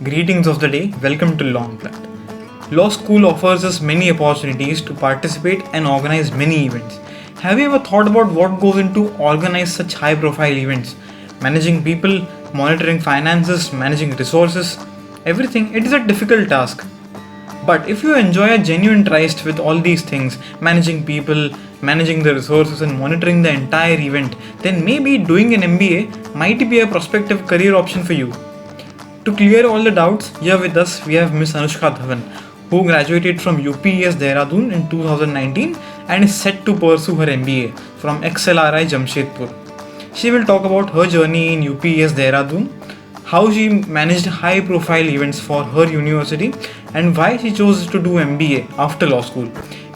Greetings of the day, welcome to Law Unplugged. Law School offers us many opportunities to participate and organize many events. Have you ever thought about what goes into organize such high profile events? Managing people, monitoring finances, managing resources, everything, it is a difficult task. But if you enjoy a genuine tryst with all these things, managing people, managing the resources, and monitoring the entire event, then maybe doing an MBA might be a prospective career option for you. To clear all the doubts, here with us we have Miss Anushka Dhawan, who graduated from UPES Dehradun in 2019 and is set to pursue her MBA from XLRI Jamshedpur. She will talk about her journey in UPES Dehradun, how she managed high profile events for her university, and why she chose to do MBA after law school.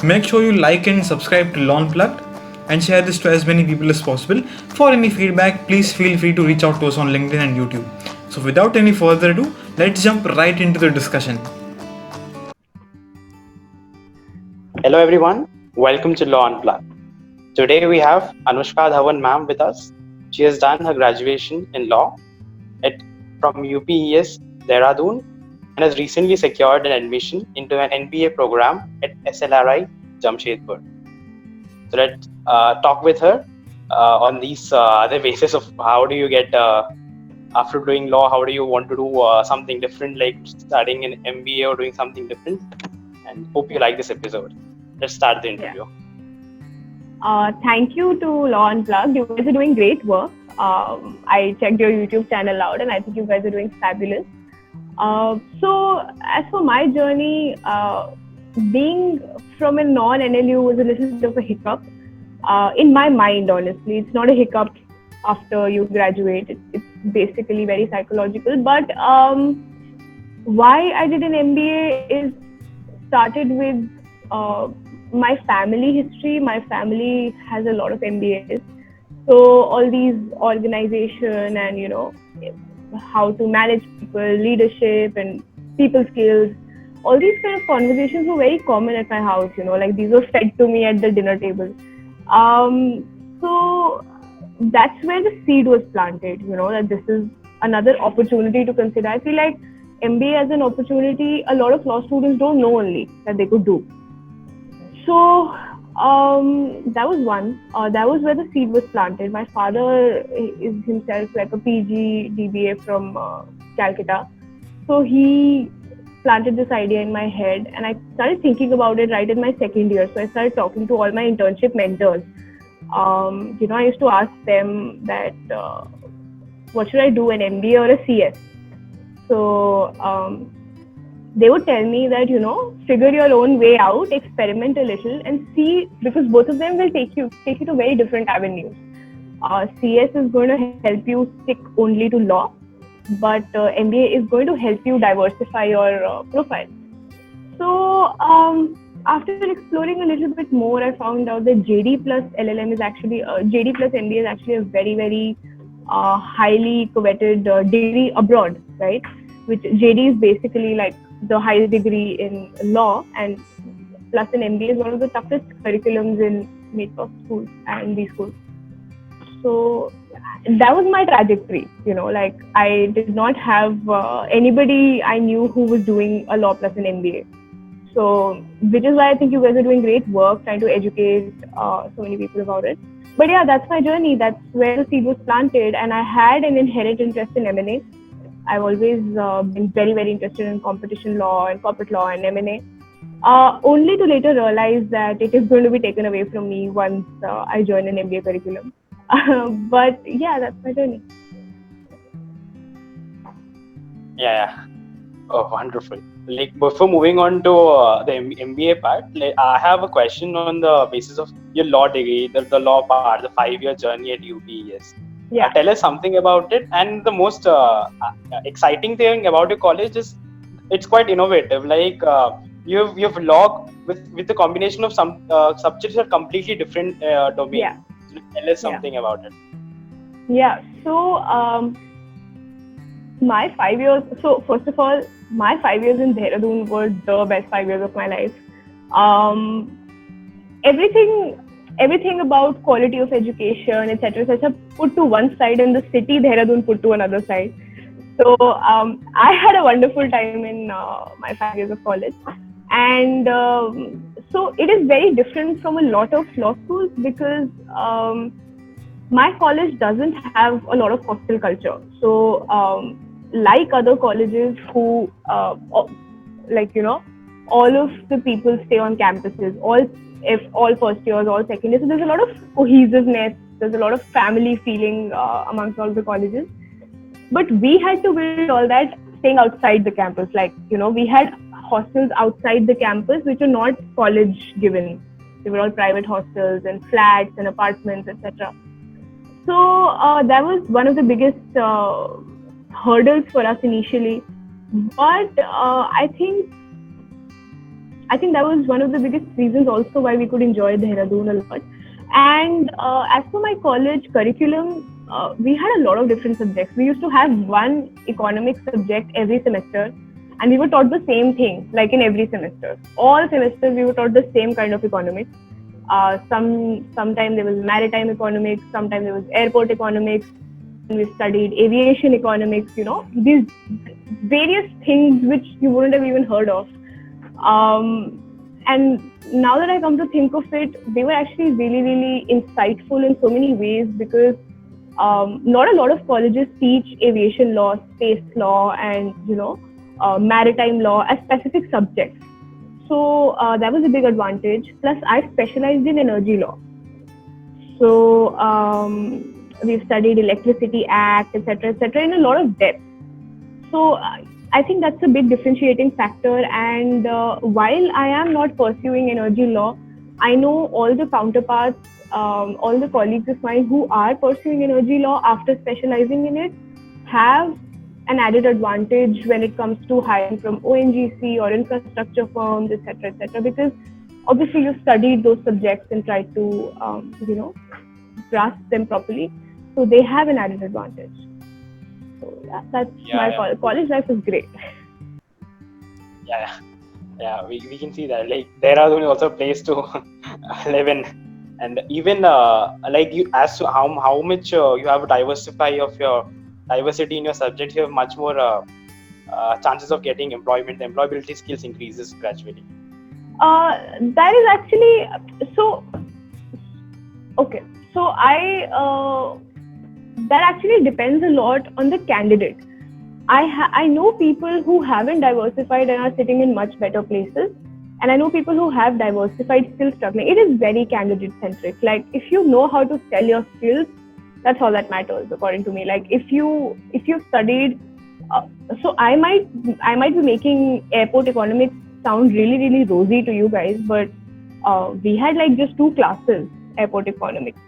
Make sure you like and subscribe to Law Unplugged and share this to as many people as possible. For any feedback, please feel free to reach out to us on LinkedIn and YouTube. So without any further ado, let's jump right into the discussion. Hello everyone, welcome to Law Unplugged. Today we have Anushka Dhawan ma'am with us. She has done her graduation in law from UPES Dehradun and has recently secured an admission into an MBA program at SLRI Jamshedpur. So let's talk with her on these other basis of how do you get after doing law, how do you want to do something different like studying an MBA or doing something different, and hope you like this episode. Let's start the interview. Thank you to Law Unplugged. You guys are doing great work. I checked your YouTube channel out and I think you guys are doing fabulous. So as for my journey, being from a non-NLU was a little bit of a hiccup. In my mind, honestly, it's not a hiccup after you graduate. It's basically very psychological. But why I did an MBA is started with my family history. My family has a lot of MBAs. So all these organization and, how to manage people, leadership and people skills, all these kind of conversations were very common at my house, like these were fed to me at the dinner table. So that's where the seed was planted, that this is another opportunity to consider. I feel like MBA as an opportunity, a lot of law students don't know only that they could do. So that was one. That was where the seed was planted. My father is himself like a PG DBA from Calcutta. So he planted this idea in my head and I started thinking about it right in my second year. So I started talking to all my internship mentors. I used to ask them that what should I do, an MBA or a CS? So they would tell me that, figure your own way out, experiment a little and see, because both of them will take you to very different avenues. CS is going to help you stick only to law, but MBA is going to help you diversify your profile. So after exploring a little bit more, I found out that JD plus LLM is actually, JD plus MBA is actually a very, very highly coveted degree abroad, right? Which JD is basically like the highest degree in law, and plus an MBA is one of the toughest curriculums in mid-top schools and B schools. So that was my trajectory, like I did not have anybody I knew who was doing a law plus an MBA. So which is why I think you guys are doing great work trying to educate so many people about it. But yeah, that's my journey. That's where the seed was planted, and I had an inherent interest in M&A. I've always been very, very interested in competition law and corporate law and M&A, only to later realize that it is going to be taken away from me once I join an MBA curriculum. But yeah, that's my journey. Yeah. Oh, wonderful. Like before moving on to the MBA part, I have a question on the basis of your law degree, the law part, the 5-year journey at UPES. Yeah. Tell us something about it. And the most exciting thing about your college is it's quite innovative. Like you've law with the combination of some subjects are completely different domains. Yeah. So tell us something about it. Yeah. So my 5 years. So first of all, my 5 years in Dehradun were the best 5 years of my life. Everything about quality of education, etc., put to one side, and the city Dehradun put to another side. So I had a wonderful time in my 5 years of college, and so it is very different from a lot of law schools because my college doesn't have a lot of hostel culture. So like other colleges who like all of the people stay on campuses, all first years, all second years. So there's a lot of cohesiveness. There's a lot of family feeling amongst all the colleges. But we had to build all that staying outside the campus. Like, we had hostels outside the campus which are not college given. They were all private hostels and flats and apartments, etc. So that was one of the biggest hurdles for us initially. But I think that was one of the biggest reasons also why we could enjoy Dehradun a lot. And as for my college curriculum, we had a lot of different subjects. We used to have one economics subject every semester, and we were taught the same thing, like in every semester. All semesters we were taught the same kind of economics. Sometime there was maritime economics, sometime there was airport economics, and we studied aviation economics, these various things which you wouldn't have even heard of. And now that I come to think of it, they were actually really, really insightful in so many ways because not a lot of colleges teach aviation law, space law, and maritime law as specific subjects. So that was a big advantage. Plus, I specialized in energy law. So we've studied Electricity Act, etc., in a lot of depth. So I think that's a big differentiating factor. And while I am not pursuing energy law, I know all the counterparts, all the colleagues of mine who are pursuing energy law after specializing in it have an added advantage when it comes to hiring from ONGC or infrastructure firms, etc., because obviously you studied those subjects and tried to, grasp them properly. So they have an added advantage. So that's college life is great. Yeah, we can see that. Like, Dehradun is also a place to live in, and even like you, as to how much you have to diversify of your diversity in your subject, you have much more chances of getting employment. The employability skills increases gradually. That is actually so. Okay, so that actually depends a lot on the candidate. I know people who haven't diversified and are sitting in much better places, and I know people who have diversified still struggling. It is very candidate centric. Like, if you know how to sell your skills, that's all that matters, according to me. Like, if you studied, so I might be making airport economics sound really, really rosy to you guys, but we had like just 2 classes airport economics.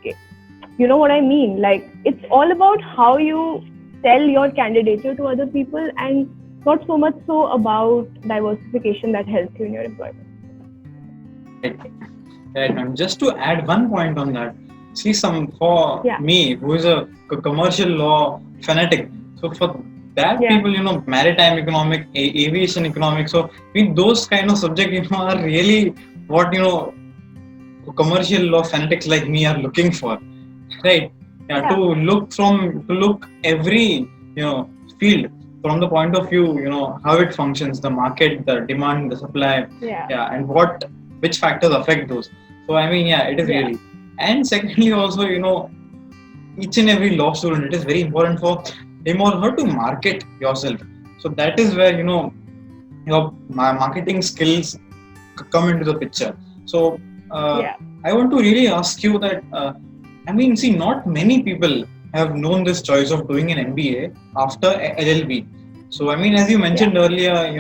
You know what I mean? Like, it's all about how you sell your candidature to other people, and not so much so about diversification that helps you in your employment. Right, ma'am. Just to add one point on that, see, me, who is a commercial law fanatic, so for that people, maritime economics, aviation economics, so those kind of subjects, are really what, commercial law fanatics like me are looking for, right? To look every field from the point of view, how it functions, the market, the demand, the supply, and which factors affect those. So I mean, it is really. And secondly, also, each and every law student, it is very important for him or her to market yourself. So that is where your marketing skills come into the picture. So I want to really ask you that. Not many people have known this choice of doing an MBA after LLB. So, as you mentioned earlier,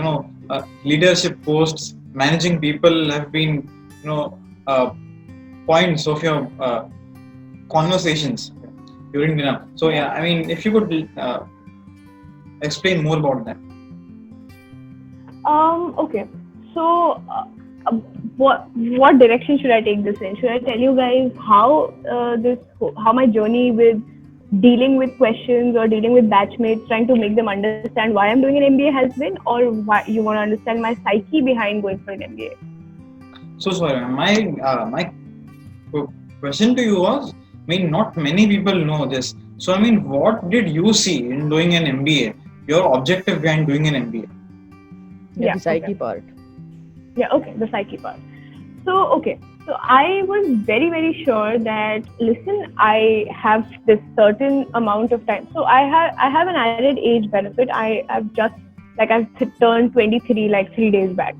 leadership posts, managing people have been, points of your conversations during dinner. So, if you could explain more about that. Okay. So, what direction should I take this in? Should I tell you guys how my journey with dealing with questions or dealing with batchmates, trying to make them understand why I'm doing an MBA has been, or why you want to understand my psyche behind going for an MBA? So sorry, my question to you was, not many people know this. So what did you see in doing an MBA your objective behind doing an MBA. Yeah, the psyche okay. part. Yeah, okay, the psyche part. So I was very, very sure that, listen, I have this certain amount of time. So I have an added age benefit. I've turned 23 like 3 days back.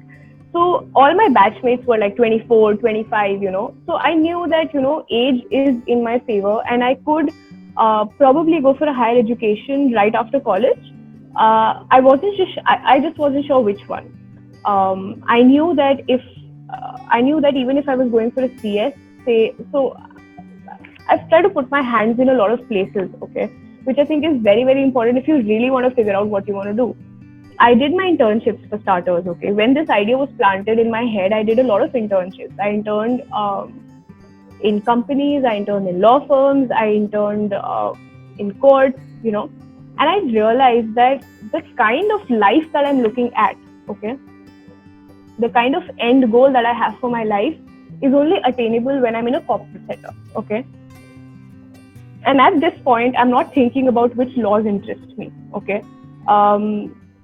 So all my batchmates were like 24, 25, So I knew that, age is in my favor, and I could probably go for a higher education right after college. I just wasn't sure which one. I knew that even if I was going for a CS, I've tried to put my hands in a lot of places, okay, which I think is very, very important if you really want to figure out what you want to do. I did my internships for starters, okay. When this idea was planted in my head, I did a lot of internships. I interned in companies, I interned in law firms, I interned in courts, and I realized that the kind of life that I'm looking at, okay, the kind of end goal that I have for my life is only attainable when I'm in a corporate setup, okay? And at this point, I'm not thinking about which laws interest me, okay?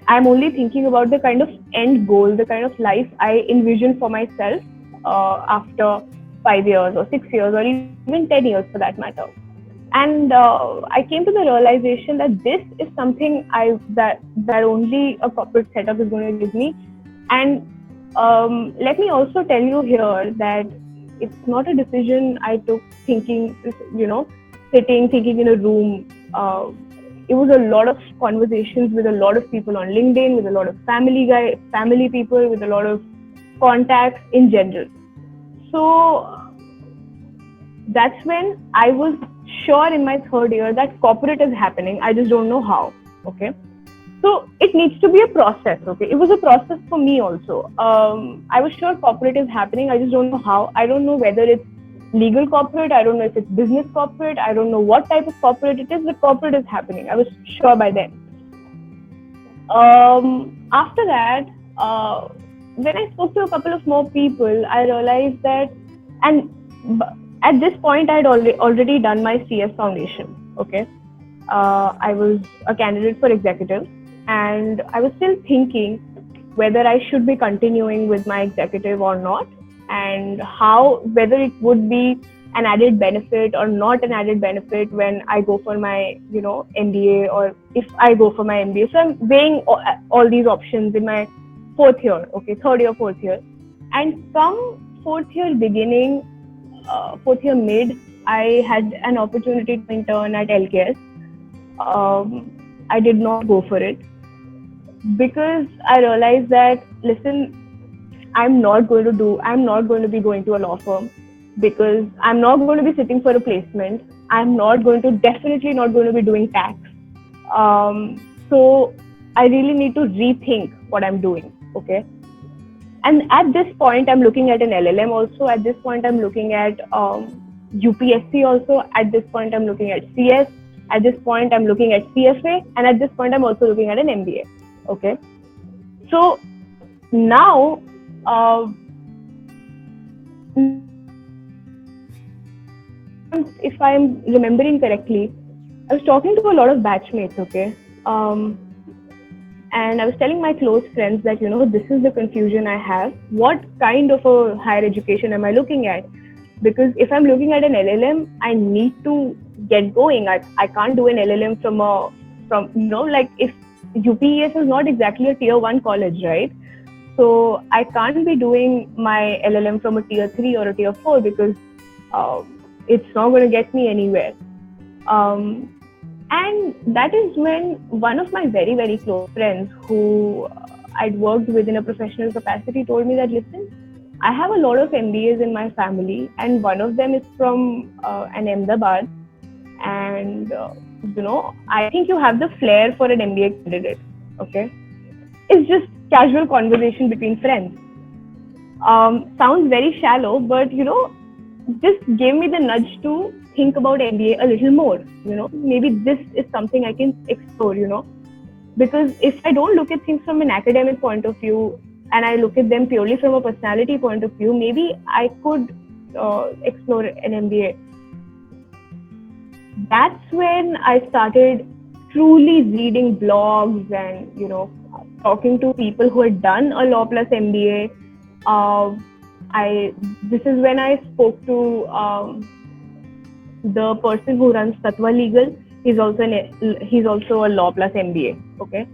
I'm only thinking about the kind of end goal, the kind of life I envision for myself after 5 years or 6 years or even 10 years for that matter. And I came to the realization that this is something that only a corporate setup is going to give me. And let me also tell you here that it's not a decision I took thinking, thinking in a room. It was a lot of conversations with a lot of people on LinkedIn, with a lot of family people, with a lot of contacts in general. So that's when I was sure in my third year that corporate is happening. I just don't know how, okay? So it needs to be a process, okay? It was a process for me also. I was sure corporate is happening. I just don't know how. I don't know whether it's legal corporate. I don't know if it's business corporate. I don't know what type of corporate it is, but corporate is happening. I was sure by then. After that, when I spoke to a couple of more people, I realized that, and at this point, I had already done my CS foundation, okay? I was a candidate for executive, and I was still thinking whether I should be continuing with my executive or not, and whether it would be an added benefit or not an added benefit when I go for my, MBA, or if I go for my MBA. So I'm weighing all these options in my fourth year, okay, third year, fourth year. And come fourth year beginning, fourth year mid, I had an opportunity to intern at LKS. I did not go for it because I realized that, listen, I'm not going to be going to a law firm, because I'm not going to be sitting for a placement. I'm definitely not going to be doing tax. So I really need to rethink what I'm doing, okay? And at this point, I'm looking at an LLM also. At this point, I'm looking at UPSC also. At this point, I'm looking at CS. At this point, I'm looking at CFA. And at this point, I'm also looking at an MBA, okay? So now, if I'm remembering correctly, I was talking to a lot of batchmates, okay? And I was telling my close friends that, this is the confusion I have. What kind of a higher education am I looking at? Because if I'm looking at an LLM, I need to get going. I can't do an LLM if UPES is not exactly a tier 1 college, right? So I can't be doing my LLM from a tier 3 or a tier 4 because it's not going to get me anywhere. And that is when one of my very, very close friends who I'd worked with in a professional capacity told me that, listen, I have a lot of MBAs in my family, and one of them is from an Ahmedabad. And, I think you have the flair for an MBA candidate, okay? It's just casual conversation between friends. Sounds very shallow, but, this gave me the nudge to think about MBA a little more, maybe this is something I can explore, because if I don't look at things from an academic point of view and I look at them purely from a personality point of view, maybe I could explore an MBA. That's when I started truly reading blogs and talking to people who had done a law plus MBA. This is when I spoke to the person who runs Tatva Legal. He's also a law plus MBA. Okay,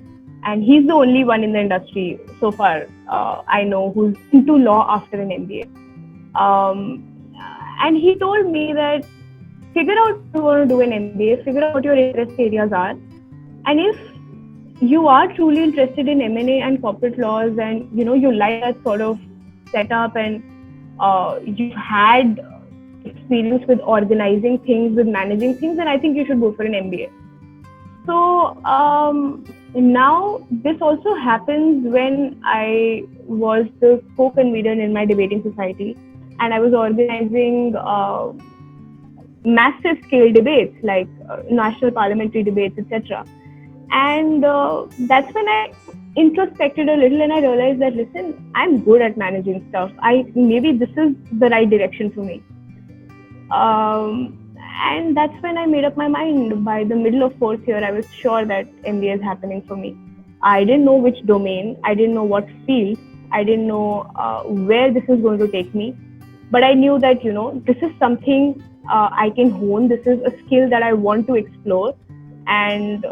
and he's the only one in the industry so far I know who's into law after an MBA. And he told me that figure out if you want to do an MBA, figure out what your interest areas are, and if you are truly interested in M&A and corporate laws, and you like that sort of setup, and you've had experience with organizing things, with managing things, then I think you should go for an MBA. So now this also happens when I was the co-convener in my debating society, and I was organizing massive scale debates like national parliamentary debates, etc. And that's when I introspected a little, and I realized that, listen, I'm good at managing stuff. Maybe this is the right direction for me. And that's when I made up my mind. By the middle of fourth year, I was sure that MBA is happening for me. I didn't know which domain, I didn't know what field, I didn't know where this is going to take me. But I knew that, this is something I can hone. This is a skill that I want to explore. And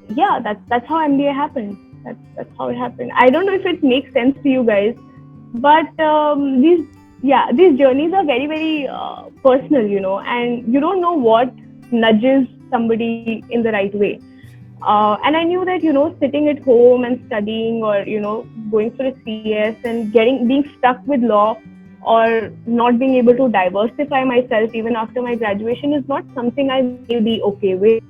that's how MBA happened. That's how it happened. I don't know if it makes sense to you guys, but these journeys are very, very personal, and you don't know what nudges somebody in the right way. And I knew that, sitting at home and studying, or, going for a CS and being stuck with law, or not being able to diversify myself even after my graduation is not something I may be okay with.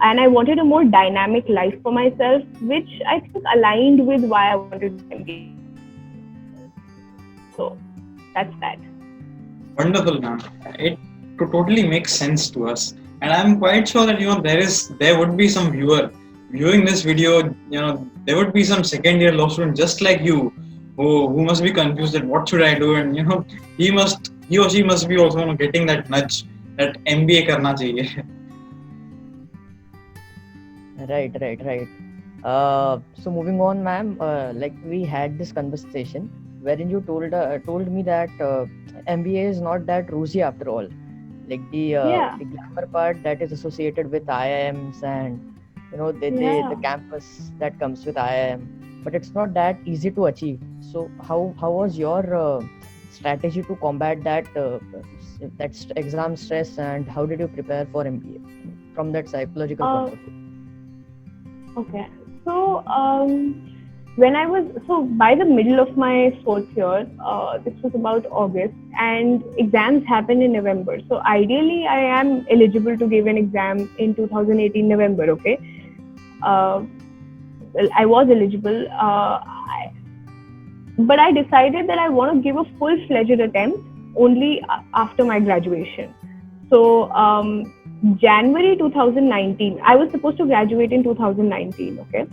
And I wanted a more dynamic life for myself, which I think aligned with why I wanted to MBA. So that's that. Wonderful, ma'am. It totally makes sense to us, and I'm quite sure that there would be some viewer viewing this video. There would be some second year law student just like you who must be confused that what should I do, and he or she must be also getting that nudge that MBA karna chahiye. Right. So moving on, ma'am, like we had this conversation wherein you told me that MBA is not that rosy after all. Like the glamour part that is associated with IIMs and the campus that comes with IIM, but it's not that easy to achieve. So how was your strategy to combat that exam stress, and how did you prepare for MBA from that psychological point of view? Okay, so by the middle of my fourth year, this was about August, and exams happened in November. So ideally, I am eligible to give an exam in 2018 November. Okay, I was eligible, but I decided that I want to give a full-fledged attempt only after my graduation. So January 2019, I was supposed to graduate in 2019. Okay.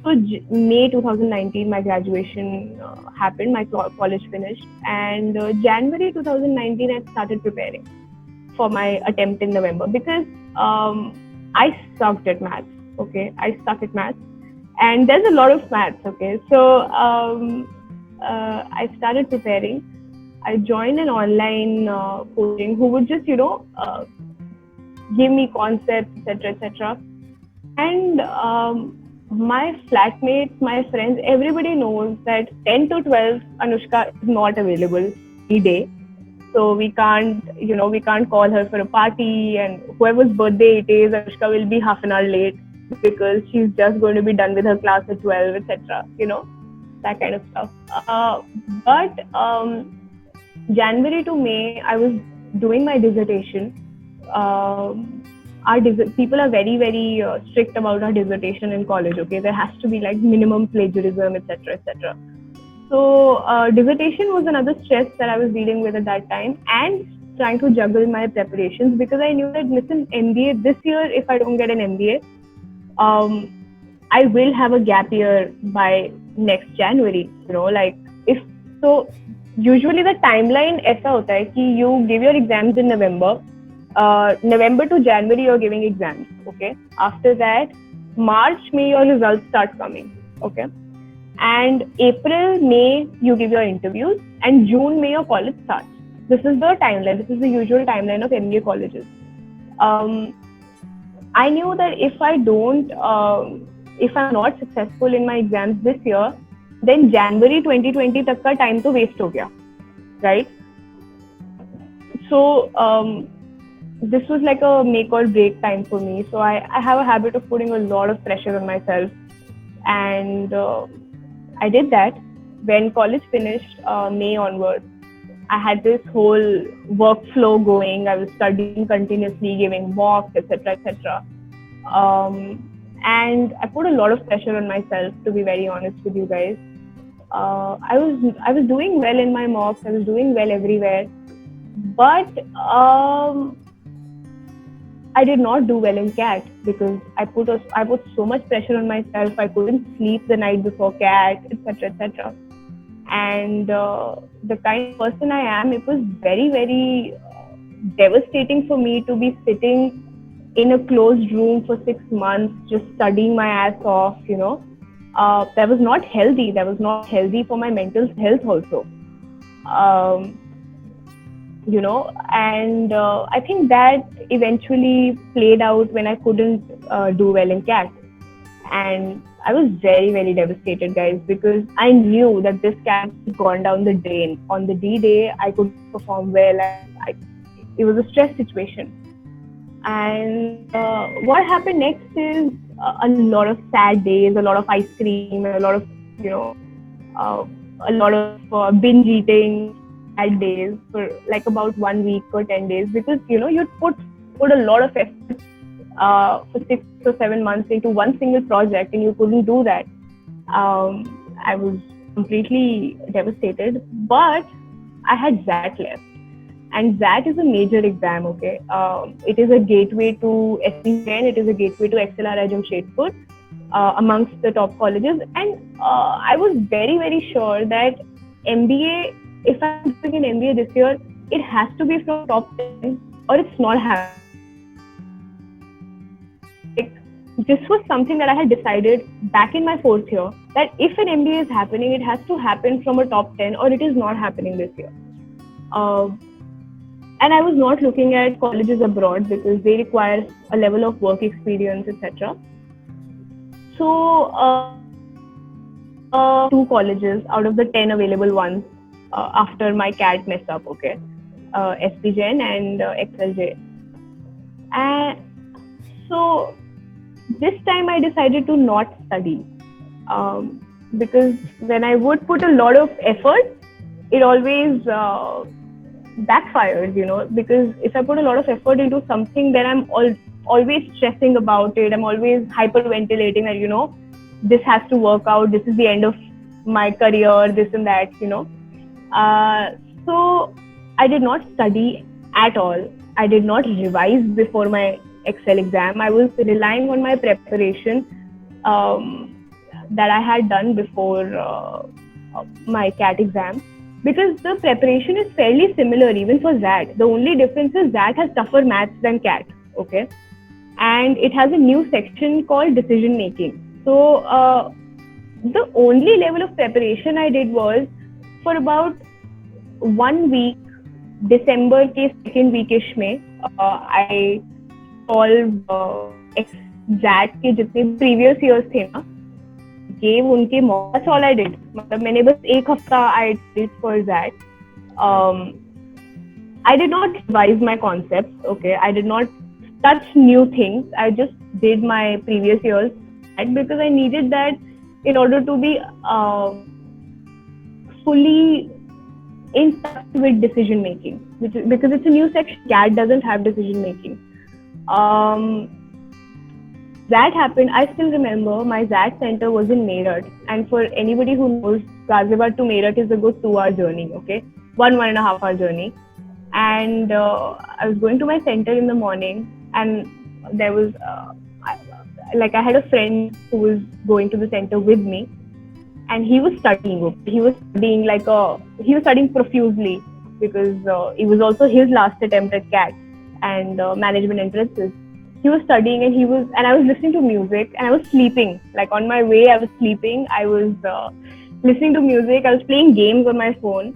So May 2019, my graduation happened, my college finished, and January 2019, I started preparing for my attempt in November, because I sucked at maths. Okay, I suck at maths, and there's a lot of maths. Okay, so I started preparing. I joined an online coaching who would just give me concepts, etc. And my flatmates, my friends, everybody knows that 10 to 12 Anushka is not available any day. So we can't call her for a party, and whoever's birthday it is, Anushka will be half an hour late because she's just going to be done with her class at 12, etc. That kind of stuff. But January to May, I was doing my dissertation. People are very, very strict about our dissertation in college. Okay, there has to be like minimum plagiarism, etc. So dissertation was another stress that I was dealing with at that time, and trying to juggle my preparations, because I knew that, listen, MBA this year, if I don't get an MBA, I will have a gap year by next January. Usually the timeline ऐसा होता है कि you give your exams in November, November to January you're giving exams. Okay. After that, March, May your results start coming. Okay. And April, May you give your interviews, and June, May your college starts. This is the timeline. This is the usual timeline of MBA colleges. I knew that if I'm not successful in my exams this year, then January 2020 तक का time तो waste हो गया, right? So this was like a make or break time for me. So I have a habit of putting a lot of pressure on myself, and I did that. When college finished, May onwards, I had this whole workflow going. I was studying continuously, giving mocks, etc., etc. And I put a lot of pressure on myself, to be very honest with you guys. I was doing well in my mocks. I was doing well everywhere, but I did not do well in CAT because I put so much pressure on myself. I couldn't sleep the night before CAT, etc., etc. And the kind of person I am, it was very, very devastating for me to be sitting in a closed room for 6 months, just studying my ass off, you know. That was not healthy. That was not healthy for my mental health also. You know, and I think that eventually played out when I couldn't do well in CAT. And I was very, very devastated, guys, because I knew that this CAT had gone down the drain. On the D-Day, I could perform well. It was a stress situation. And what happened next is a lot of sad days, a lot of ice cream, a lot of, you know, a lot of binge eating bad days for like about 1 week or 10 days, because, you know, you'd put a lot of effort for 6 or 7 months into one single project, and you couldn't do that. I was completely devastated, but I had ZAT left. And ZAT is a major exam, okay? It is a gateway to SPGen, it is a gateway to XLR Jamshedpur, amongst the top colleges. And I was very, very sure that MBA, if I'm doing an MBA this year, it has to be from top 10 or it's not happening. Like, this was something that I had decided back in my 4th year, that if an MBA is happening, it has to happen from a top 10 or it is not happening this year. And I was not looking at colleges abroad because they require a level of work experience, etc. So 2 colleges out of the 10 available ones after my CAT mess up, okay, SPGen and XLJ. And so this time I decided to not study because when I would put a lot of effort, it always backfires, you know, because if I put a lot of effort into something, then I'm always stressing about it. I'm always hyperventilating that, you know, this has to work out. This is the end of my career, this and that, you know. So I did not study at all. I did not revise before my Excel exam. I was relying on my preparation that I had done before my CAT exam, because the preparation is fairly similar even for ZAT. The only difference is ZAT has tougher maths than CAT, okay? And it has a new section called decision making. So the only level of preparation I did was for about 1 week, December के second weekish में, I solved ZAT के जितने previous years थे ना, gave उनके mocks. That's all I did. मतलब मैंने बस 1 हफ्ता I did for ZAT. I did not revise my concepts, okay? I did not touch new things. I just did my previous years because I needed that in order to be fully in touch with decision making, because it's a new section. CAT doesn't have decision making. That happened. I still remember my ZAT center was in Meerut, and for anybody who knows, Ghaziabad to Meerut is a good 2-hour journey, okay, 1.5 hour journey. And I was going to my center in the morning, and there was I had a friend who was going to the center with me, and he was studying. He was studying profusely because it was also his last attempt at CAT. and management entrances. He was studying and I was listening to music and I was sleeping. Like on my way, I was sleeping. I was listening to music. I was playing games on my phone.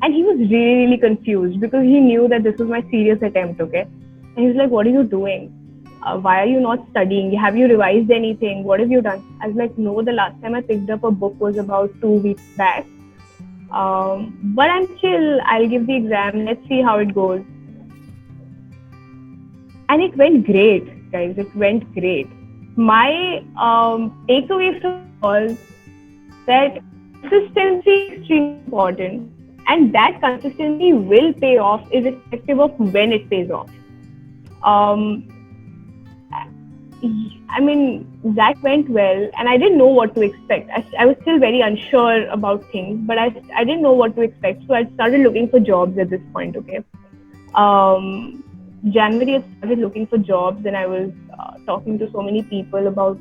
And he was really, really confused because he knew that this was my serious attempt, okay? And he was like, what are you doing? Why are you not studying? Have you revised anything? What have you done? I was like, no, the last time I picked up a book was about 2 weeks back. But I'm chill. I'll give the exam. Let's see how it goes. And it went great, guys. It went great. My takeaway from it was that consistency is extremely important. And that consistency will pay off irrespective of when it pays off. I mean, that went well, and I didn't know what to expect. I was still very unsure about things, but I didn't know what to expect. So I started looking for jobs at this point, okay? January, I started looking for jobs, and I was talking to so many people about,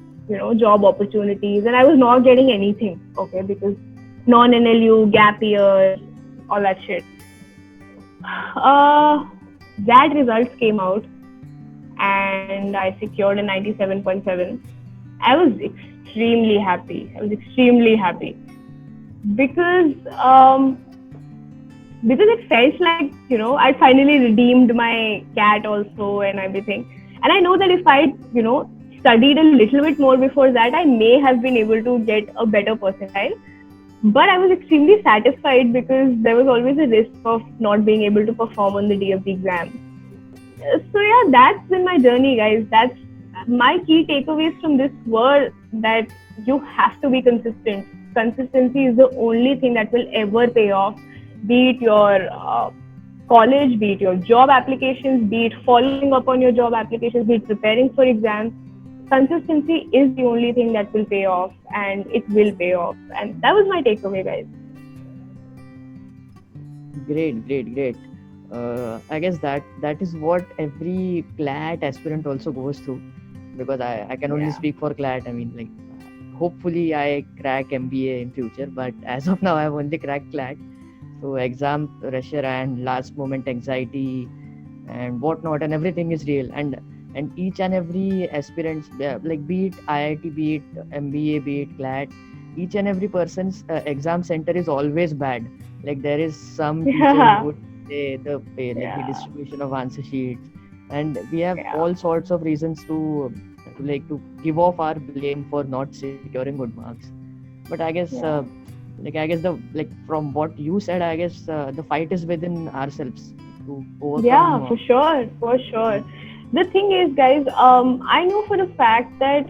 job opportunities, and I was not getting anything, okay? Because non-NLU, gap year, all that shit. That results came out and I secured a 97.7. I was extremely happy. Because it felt like, I finally redeemed my cat also and everything. And I know that if I, studied a little bit more before that, I may have been able to get a better percentile. But I was extremely satisfied because there was always a risk of not being able to perform on the day of the exam. So yeah, that's been my journey, guys. That's my key takeaways from this were that you have to be consistent. Consistency is the only thing that will ever pay off, be it your college, be it your job applications, be it following up on your job applications, be it preparing for exams. Consistency is the only thing that will pay off, and it will pay off. And that was my takeaway, guys. Great. I guess that is what every CLAT aspirant also goes through, because I can only speak for CLAT. I mean, like, hopefully I crack MBA in future, but as of now I've only cracked CLAT. So exam pressure and last moment anxiety and whatnot and everything is real. And each and every aspirant, like be it IIT, be it MBA, be it CLAT, each and every person's exam center is always bad. Like there is some teacher who would say the distribution of answer sheets, and we have all sorts of reasons to give off our blame for not securing good marks. But I guess from what you said, I guess the fight is within ourselves to overcome. Yeah, for sure. The thing is, guys, I know for a fact that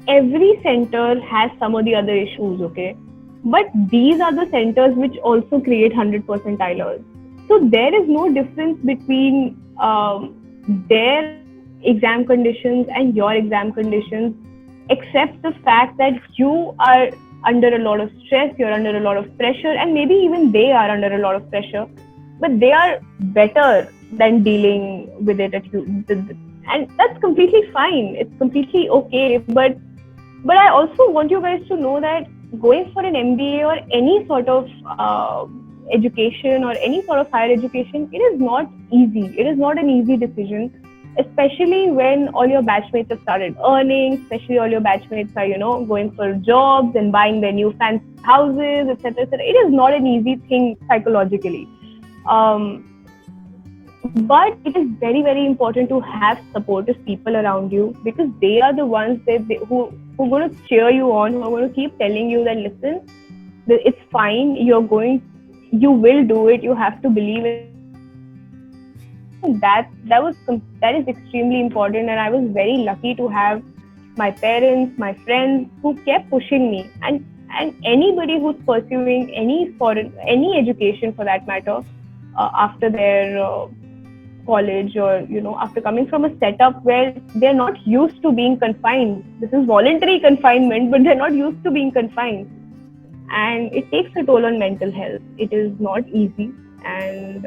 every center has some of the other issues, okay? But these are the centers which also create 100 percentilers. So there is no difference between their exam conditions and your exam conditions, except the fact that you are under a lot of stress, you're under a lot of pressure, and maybe even they are under a lot of pressure. But they are better than dealing with it and that's completely fine. It's completely okay. But I also want you guys to know that going for an MBA or any sort of education or any sort of higher education, it is not easy. It is not an easy decision, especially when all your batchmates have started earning, especially all your batchmates are, going for jobs and buying their new fancy houses, etc. It is not an easy thing psychologically. But it is very, very important to have supportive people around you, because they are the ones who are going to cheer you on, who are going to keep telling you that, listen, it's fine, you will do it, you have to believe it. That is extremely important, and I was very lucky to have my parents, my friends who kept pushing me, and anybody who's pursuing any education for that matter after their college or after coming from a setup where they're not used to being confined. This is voluntary confinement, but they're not used to being confined, and it takes a toll on mental health. It is not easy, and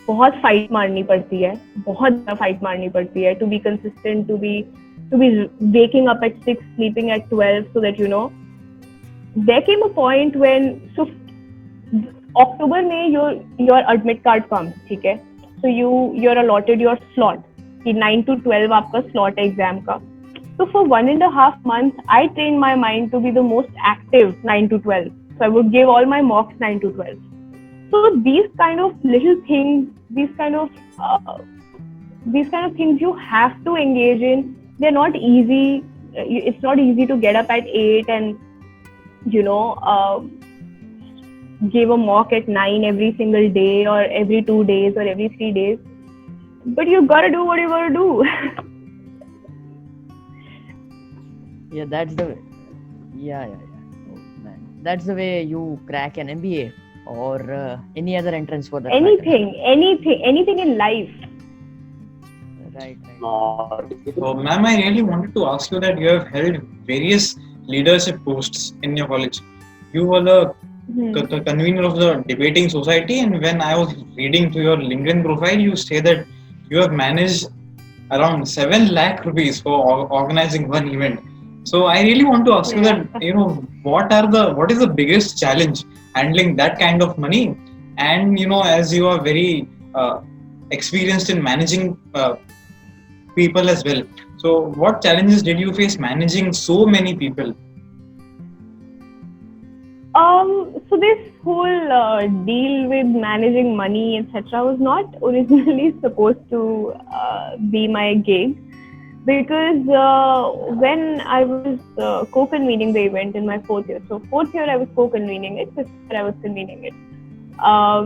बहुत fight मारनी पड़ती है, बहुत ज़्यादा fight मारनी पड़ती है to be consistent, to be waking up at 6, sleeping at 12, so that there came a point when October में your admit card comes, ठीक है? So you're allotted your slot. कि 9 to 12 आपका slot है exam का. So for 1.5 months, I trained my mind to be the most active 9 to 12. So I would give all my mocks 9 to 12. So these kind of little things, these kind of things you have to engage in. They're not easy. It's not easy to get up at 8 and give a mock at 9 every single day or every 2 days or every 3 days. But you gotta do what you gotta do. Yeah, that's the way. Yeah. Oh, man. That's the way you crack an MBA or any other entrance for that. Anything in life. Right. So, ma'am, I really wanted to ask you that you have held various leadership posts in your college. You were the convener of the debating society, and when I was reading through your LinkedIn profile, you say that you have managed around 7 lakh rupees for organizing one event. So I really want to ask you that, what is the biggest challenge handling that kind of money? And as you are very experienced in managing people as well, so what challenges did you face managing so many people? So this whole deal with managing money, etc., was not originally supposed to be my gig, because when I was co-convening the event in my 4th year, so 4th year I was co-convening it, 5th year I was convening it.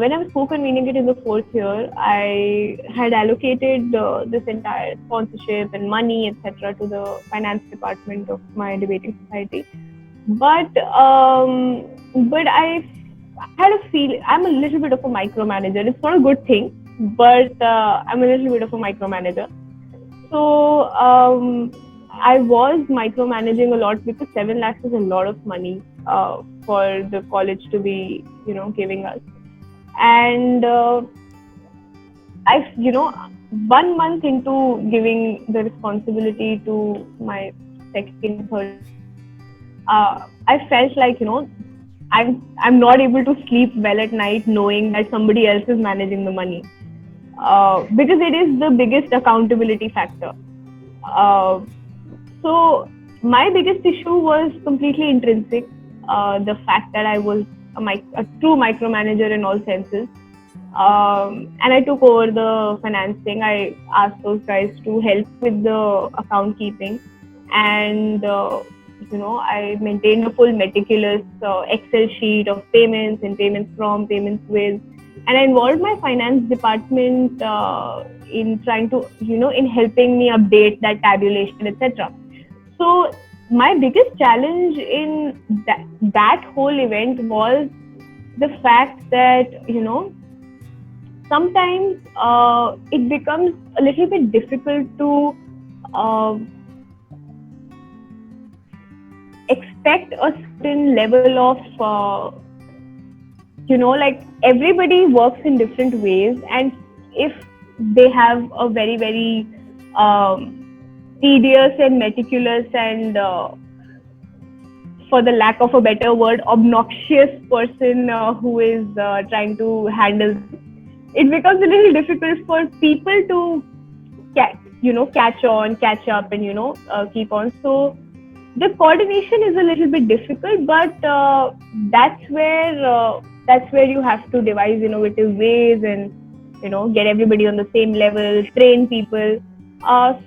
When I was co-convening it in the 4th year, I had allocated this entire sponsorship and money, etc., to the finance department of my debating society. But I had a feeling, I'm a little bit of a micromanager. It's not a good thing, but I'm a little bit of a micromanager. So I was micromanaging a lot, because 7 lakhs is a lot of money for the college to be, giving us. And I, 1 month into giving the responsibility to my second, third, I felt like, I'm not able to sleep well at night knowing that somebody else is managing the money, because it is the biggest accountability factor. So my biggest issue was completely intrinsic, the fact that I was a true micromanager in all senses. And I took over the financing. I asked those guys to help with the account keeping, and I maintained a full meticulous Excel sheet of payments and payments from, payments with, and I involved my finance department in trying to, in helping me update that tabulation, etc. So my biggest challenge in that whole event was the fact that, sometimes it becomes a little bit difficult to expect a certain level of, like everybody works in different ways, and if they have a very, very tedious and meticulous and, for the lack of a better word, obnoxious person who is trying to handle, it becomes a little difficult for people to catch up and keep on. So the coordination is a little bit difficult, but that's where you have to devise innovative ways and get everybody on the same level, train people.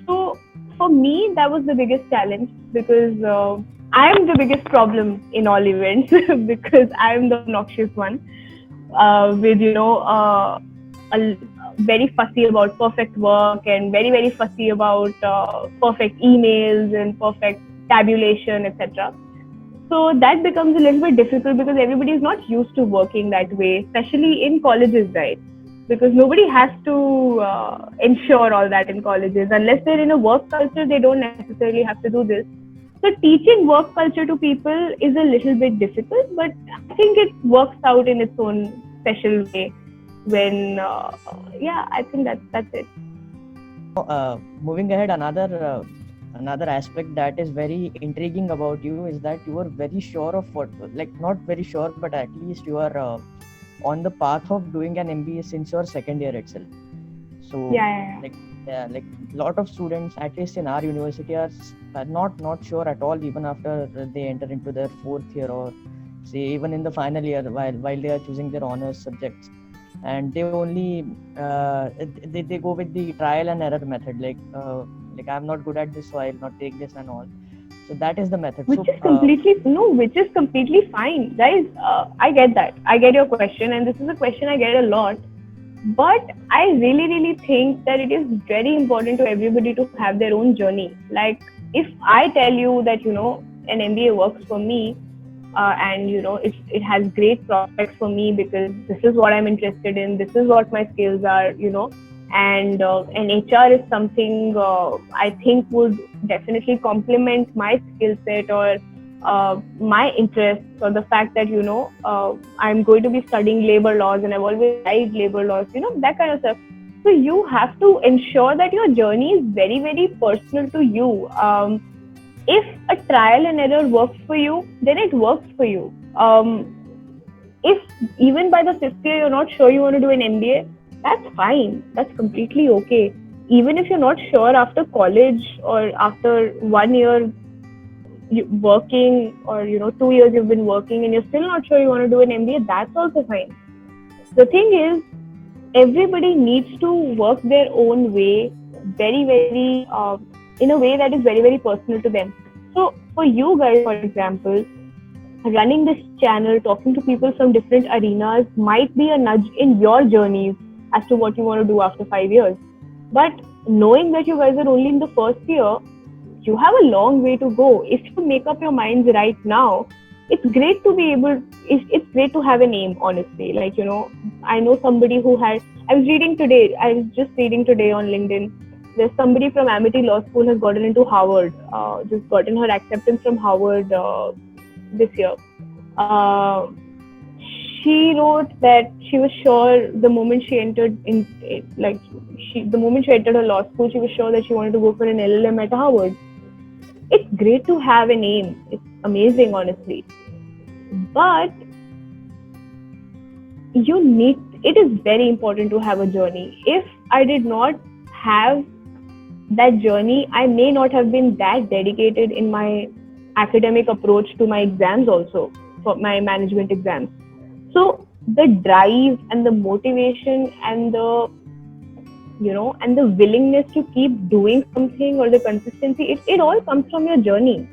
So for me, that was the biggest challenge, because I'm the biggest problem in all events because I'm the obnoxious one, with very fussy about perfect work and very, very fussy about perfect emails and perfect tabulation, etc. So that becomes a little bit difficult because everybody is not used to working that way, especially in colleges, right? Because nobody has to ensure all that in colleges. Unless they're in a work culture, they don't necessarily have to do this. So teaching work culture to people is a little bit difficult, but I think it works out in its own special way when, I think that's it. Moving ahead, another aspect that is very intriguing about you is that you are very sure of not very sure, but at least you are on the path of doing an MBA since your second year itself. So Yeah. like lot of students, at least in our university, are not sure at all, even after they enter into their fourth year, or say even in the final year, while they are choosing their honors subjects, and they only they go with the trial and error method, like I'm not good at this, so I'll not take this and all. So that is the method. Which So is completely fine, guys. I get that. I get your question, and this is a question I get a lot. But I really think that it is very important to everybody to have their own journey. Like, if I tell you that an MBA works for me, and it has great prospects for me because this is what I'm interested in, this is what my skills are, and HR is something I think would definitely complement my skill set, or my interests, or the fact that I'm going to be studying labor laws and I've always liked labor laws, that kind of stuff. So you have to ensure that your journey is very personal to you. If a trial and error works for you, then it works for you. If even by the fifth year you're not sure you want to do an MBA, that's fine. That's completely okay. Even if you're not sure after college, or after 1 year working, or 2 years you've been working and you're still not sure you want to do an MBA, that's also fine. The thing is, everybody needs to work their own way, very in a way that is very personal to them. So for you guys, for example, running this channel, talking to people from different arenas might be a nudge in your journeys as to what you want to do after 5 years. But knowing that you guys are only in the first year, you have a long way to go. If you make up your minds right now, it's great to be able, it's great to have an aim, honestly. Like, I know somebody who had, I was just reading today on LinkedIn, there's somebody from Amity Law School has gotten into Harvard, just gotten her acceptance from Harvard this year. She wrote that she was sure the moment she entered the moment she entered her law school, she was sure that she wanted to go for an LLM at Harvard. It's great to have an aim. It's amazing, honestly. But it is very important to have a journey. If I did not have that journey, I may not have been that dedicated in my academic approach to my exams, also for my management exams. So the drive and the motivation and the willingness to keep doing something, or the consistency, it all comes from your journey.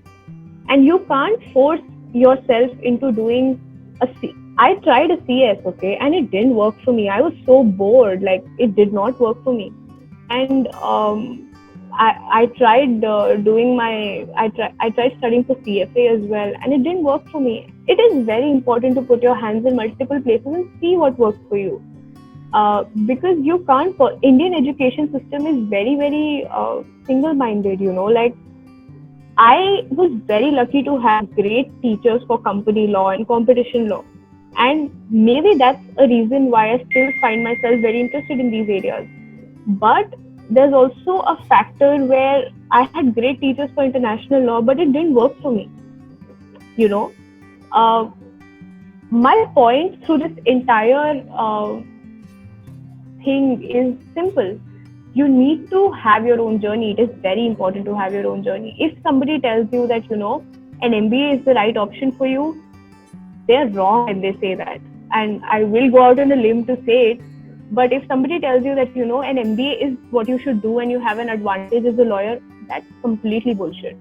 And you can't force yourself into doing I tried a CS, okay, and it didn't work for me. I was so bored, like it did not work for me. And I tried I tried studying for CFA as well, and it didn't work for me. It is very important to put your hands in multiple places and see what works for you. Because you can't. Indian education system is very single-minded. Like, I was very lucky to have great teachers for company law and competition law, and maybe that's a reason why I still find myself very interested in these areas. But there's also a factor where I had great teachers for international law, but it didn't work for me. My point through this entire thing is simple. You need to have your own journey. It is very important to have your own journey. If somebody tells you that, an MBA is the right option for you, they're wrong when they say that. And I will go out on a limb to say it. But if somebody tells you that, an MBA is what you should do and you have an advantage as a lawyer, that's completely bullshit.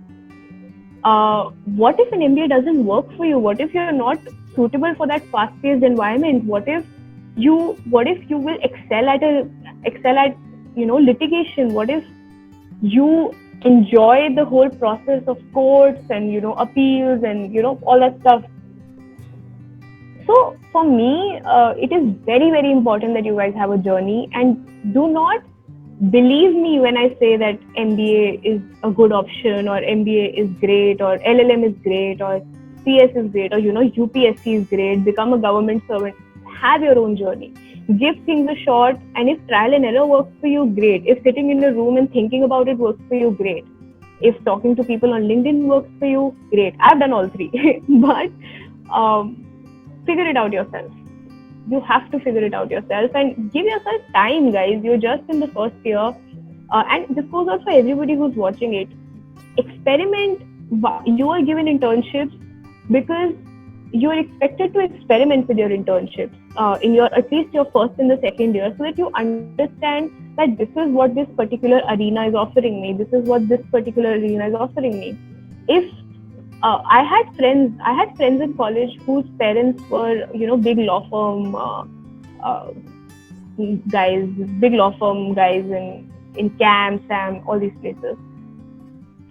What if an MBA doesn't work for you? What if you're not suitable for that fast-paced environment? What if you will excel at litigation? What if you enjoy the whole process of courts and appeals and all that stuff? So for me, it is very important that you guys have a journey, and do not believe me when I say that MBA is a good option, or MBA is great, or LLM is great, or CS is great, or UPSC is great. Become a government servant. Have your own journey. Give things a shot, and if trial and error works for you, great. If sitting in a room and thinking about it works for you, great. If talking to people on LinkedIn works for you, great. I've done all three. But figure it out yourself. You have to figure it out yourself and give yourself time, guys. You're just in the first year. And this goes out for everybody who's watching it. Experiment. You are given internships because you are expected to experiment with your internships in your at least your first and the second year, so that you understand that this is what this particular arena is offering me. This is what this particular arena is offering me. If I had friends in college whose parents were, big law firm guys, big law firm guys in CAM, SAM, all these places.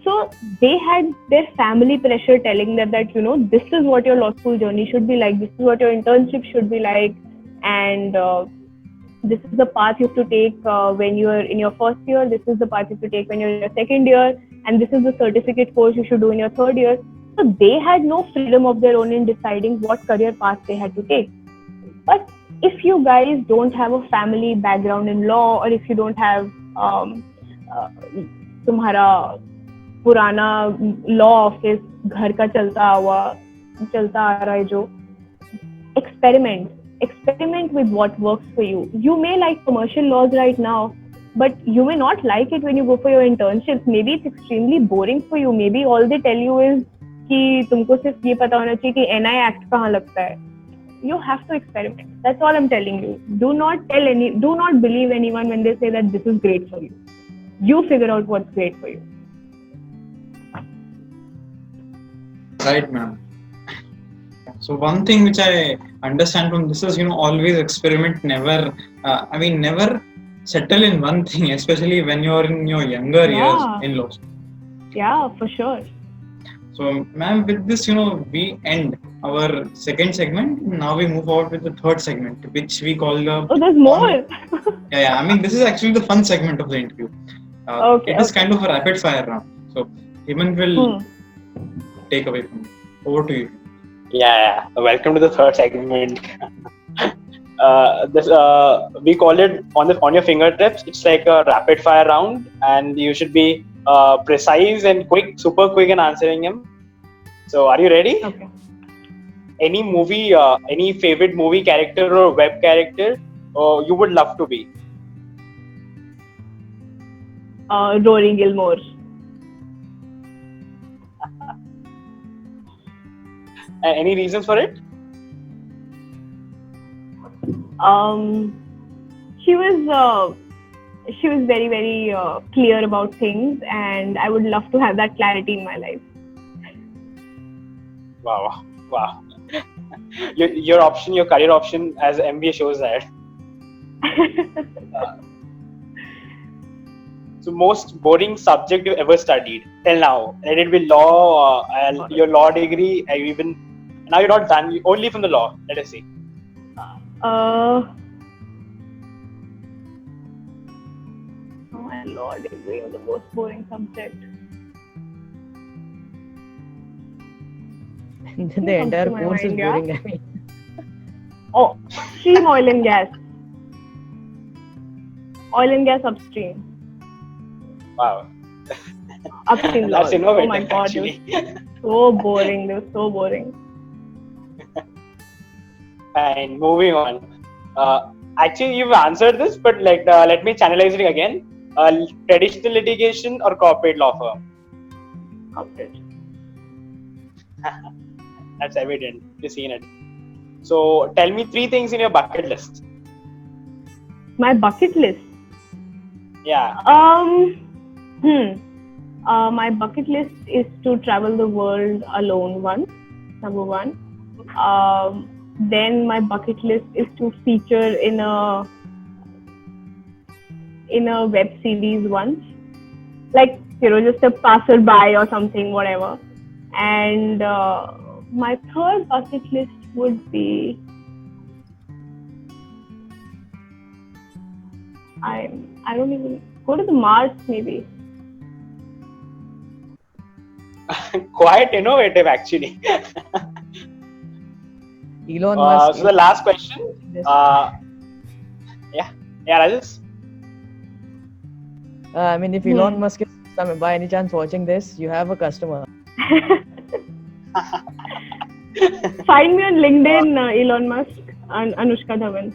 So they had their family pressure telling them that, this is what your law school journey should be like, this is what your internship should be like, and this is the path you have to take when you're in your first year, this is the path you have to take when you're in your second year, and this is the certificate course you should do in your third year. So they had no freedom of their own in deciding what career path they had to take. But if you guys don't have a family background in law, or if you don't have तुम्हारा पुराना law office घर का चलता आ रहा है जो, experiment with what works for you. You may like commercial laws right now, but you may not like it when you go for your internships. Maybe it's extremely boring for you. Maybe all they tell you is कि तुमको सिर्फ ये पता होना चाहिए कि NI Act कहाँ लगता है. You have to experiment. That's all I'm telling you. Do not believe anyone when they say that this is great for you. You figure out what's great for you. Right, ma'am. So one thing which I understand from this is, always experiment, never settle in one thing, especially when you're in your younger years in law school. Yeah, for sure. So, ma'am, with this, we end our second segment. Now we move forward with the third segment, which we call the... Oh, there's more! Yeah. This is actually the fun segment of the interview. It is kind of a rapid fire round. So, Hemant will take away from you. Over to you. Yeah. Welcome to the third segment. We call it on your fingertips. It's like a rapid fire round, and you should be precise and quick, super quick in answering him. So, are you ready? Okay. Any movie, any favorite movie character or web character you would love to be? Rory Gilmore. Any reasons for it? She was very, very clear about things, and I would love to have that clarity in my life. Wow. Your career option as MBA shows that. So most boring subject you ever studied till now? Let it be law, your law degree, even now you're not done, only from the law, let us see. My law degree was the most boring subject. The entire course is boring. I mean. Oh, upstream oil and gas. Oil and gas upstream. Wow. Upstream law. That's innovative, Oh my god, actually. it was so boring. They were so boring. And moving on. Actually, you've answered this, but let me channelize it again. Traditional litigation or corporate law firm? Corporate. That's evident. You've seen it. So, tell me 3 things in your bucket list. My bucket list? Yeah. My bucket list is to travel the world alone once, number 1. Then my bucket list is to feature in a web series once, like just a passerby or something, whatever. And my third bucket list would be I don't even go to the Mars, maybe. Quite innovative, actually. Elon Musk. So the last question. Yeah, Rajesh. If Elon Musk is by any chance watching this, you have a customer. Find me on LinkedIn, Elon Musk. Anushka Dhawan.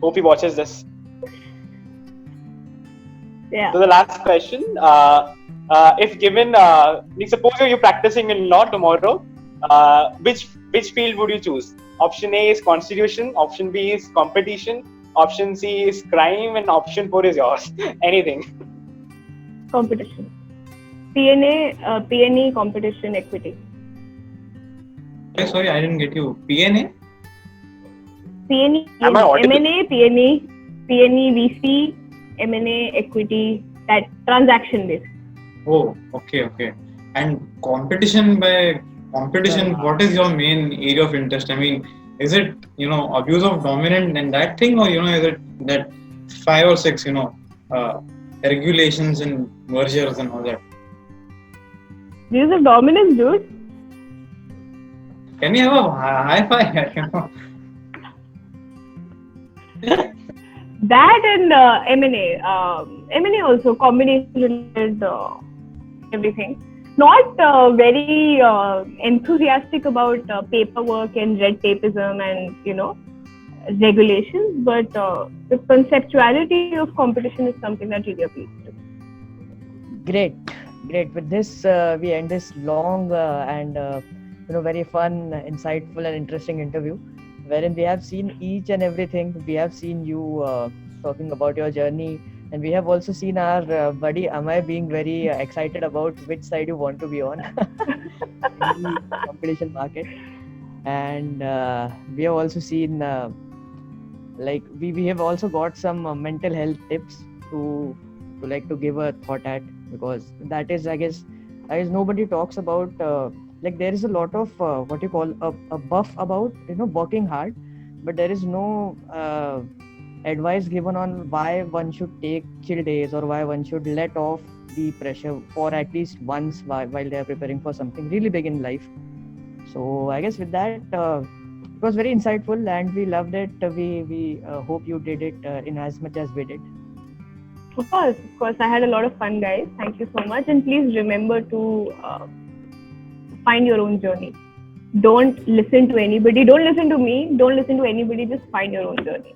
Hope he watches this. Yeah. So the last question, if given, suppose you're practicing in law tomorrow, which field would you choose? Option A is constitution, option B is competition, option C is crime, and option 4 is yours. Anything. Competition. PNE competition equity. Sorry, I didn't get you. PNA? PNE, Am I audible? M&A, PNE, VC, M&A equity, that transaction based. Oh, okay. And competition, what is your main area of interest? I mean, is it, abuse of dominant and that thing, or, is it that 5 or 6, regulations and mergers and all that? These are dominance, dude. Can you have a high five? That and M&A also combination related everything. Not very enthusiastic about paperwork and red tapeism and regulations, but the conceptuality of competition is something that really appeals to me. Great. With this, we end this long and very fun, insightful, and interesting interview, wherein we have seen each and everything. We have seen you talking about your journey, and we have also seen our buddy Amay being very excited about which side you want to be on in the competition market. And we have also seen, we have also got some mental health tips to give a thought at, because that is, I guess nobody talks about. There is a lot of what you call a buff about working hard, but there is no advice given on why one should take chill days, or why one should let off the pressure for at least once while they are preparing for something really big in life. So I guess with that, it was very insightful and we loved it. We hope you did it in as much as we did. Of course, I had a lot of fun, guys. Thank you so much, and please remember to find your own journey. Don't listen to anybody. Don't listen to me. Don't listen to anybody. Just find your own journey.